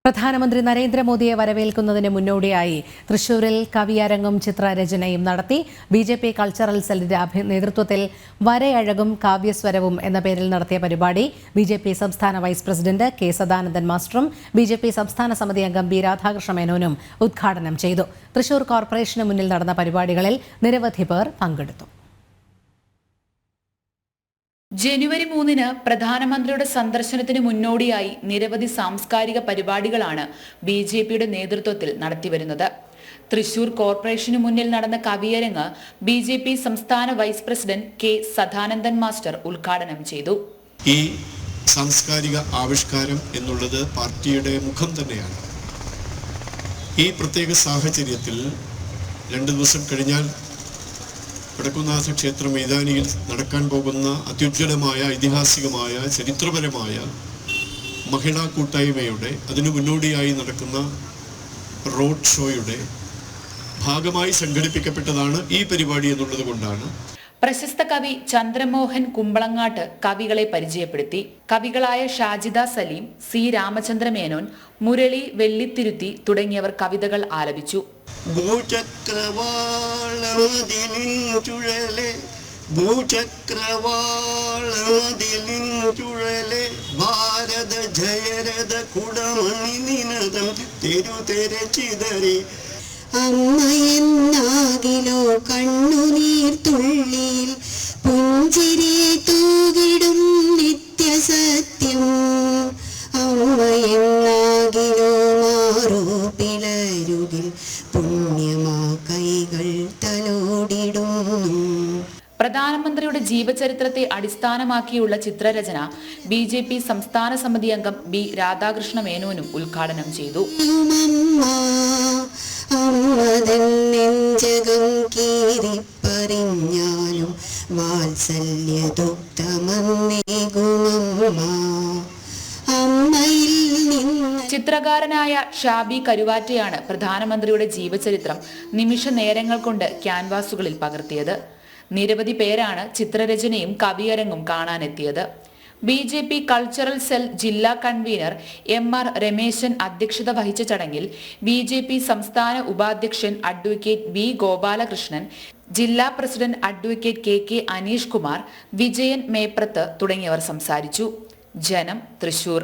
പ്രധാനമന്ത്രി നരേന്ദ്രമോദിയെ വരവേൽക്കുന്നതിന് മുന്നോടിയായി തൃശൂരിൽ കവിയരങ്ങും ചിത്രരചനയും നടത്തി. ബിജെപി കൾച്ചറൽ സെല്ലിന്റെ നേതൃത്വത്തിൽ വരയഴകും കാവ്യസ്വരവും എന്ന പേരിൽ നടത്തിയ പരിപാടി ബിജെപി സംസ്ഥാന വൈസ് പ്രസിഡന്റ് കെ സദാനന്ദൻ മാസ്റ്ററും ബിജെപി സംസ്ഥാന സമിതി അംഗം ബി രാധാകൃഷ്ണ മേനോനും ഉദ്ഘാടനം ചെയ്തു. തൃശൂർ കോർപ്പറേഷന് മുന്നിൽ നടന്ന പരിപാടികളിൽ നിരവധി പേർ പങ്കെടുത്തു. ജനുവരി 3-ന് പ്രധാനമന്ത്രിയുടെ സന്ദർശനത്തിന് മുന്നോടിയായി നിരവധി സാംസ്കാരിക പരിപാടികളാണ് ബിജെപിയുടെ നേതൃത്വത്തിൽ നടത്തിവരുന്നത്. തൃശൂർ കോർപ്പറേഷന് മുന്നിൽ നടന്ന കവിയരങ്ങ് ബിജെപി സംസ്ഥാന vice president K Sadanandan master ഉദ്ഘാടനം ചെയ്തു. ഈ സാംസ്കാരിക ആവിഷ്കാരം എന്നുള്ളത് പാർട്ടിയുടെ മുഖം തന്നെയാണ്. ഈ പ്രത്യേക സാഹചര്യത്തിൽ 2 ദിവസം കഴിഞ്ഞാൽ വടക്കുംനാഥ ക്ഷേത്ര മൈതാനിയിൽ നടക്കാൻ പോകുന്ന അത്യുജ്വലമായ ഐതിഹാസികമായ ചരിത്രപരമായ മഹിളാ കൂട്ടായ്മയുടെ അതിനു മുന്നോടിയായി നടക്കുന്ന റോഡ് ഷോയുടെ ഭാഗമായി സംഘടിപ്പിക്കപ്പെട്ടതാണ് ഈ പരിപാടി എന്നുള്ളത് കൊണ്ടാണ്. പ്രശസ്ത കവി ചന്ദ്രമോഹൻ കുമ്പളങ്ങാട്ട് കവികളെ പരിചയപ്പെടുത്തി. കവികളായ ഷാജിദ സലീം, സി രാമചന്ദ്ര മേനോൻ, മുരളി വെള്ളിത്തിരുത്തി തുടങ്ങിയവർ കവിതകൾ ആലപിച്ചു. ഭാരത ജയരഥ കുടമണി നിനദം തെരുതെരച്ചിതറി അമ്മയെന്നാകിലോ കണ്ണുനീർ തുള്ളിയിൽ പുഞ്ചിരി തൂകിടും നിത്യസത്യം. അമ്മയെന്നാകിലോ മാറു പിളരുകിൽ പുണ്യമാ കൈകൾ തലോടിടുന്നു. പ്രധാനമന്ത്രിയുടെ ജീവചരിത്രത്തെ അടിസ്ഥാനമാക്കിയുള്ള ചിത്രരചന ബിജെപി സംസ്ഥാന സമിതി അംഗം ബി രാധാകൃഷ്ണ മേനോനും ഉദ്ഘാടനം ചെയ്തു. നെഞ്ചകം കീറിപ്പറിഞ്ഞാലും വാത്സല്യദുഗ്ധമന്നേകുമമ്മ. ചിത്രകാരനായ ഷാബി കരുവാറ്റയാണ് പ്രധാനമന്ത്രിയുടെ ജീവചരിത്രം നിമിഷ നേരങ്ങൾ കൊണ്ട് ക്യാൻവാസുകളിൽ പകർത്തിയത്. നിരവധി പേരാണ് ചിത്രരചനയും കവിയരങ്ങും കാണാനെത്തിയത്. ബിജെപി കൾച്ചറൽ സെൽ ജില്ലാ കൺവീനർ എം.ആർ. രമേശൻ അധ്യക്ഷത വഹിച്ച ചടങ്ങിൽ ബിജെപി സംസ്ഥാന ഉപാധ്യക്ഷൻ അഡ്വക്കേറ്റ് വി ഗോപാലകൃഷ്ണൻ, ജില്ലാ president advocate K Aneesh Kumar, Vijayan Meprath തുടങ്ങിയവർ സംസാരിച്ചു. ജനം, തൃശൂർ.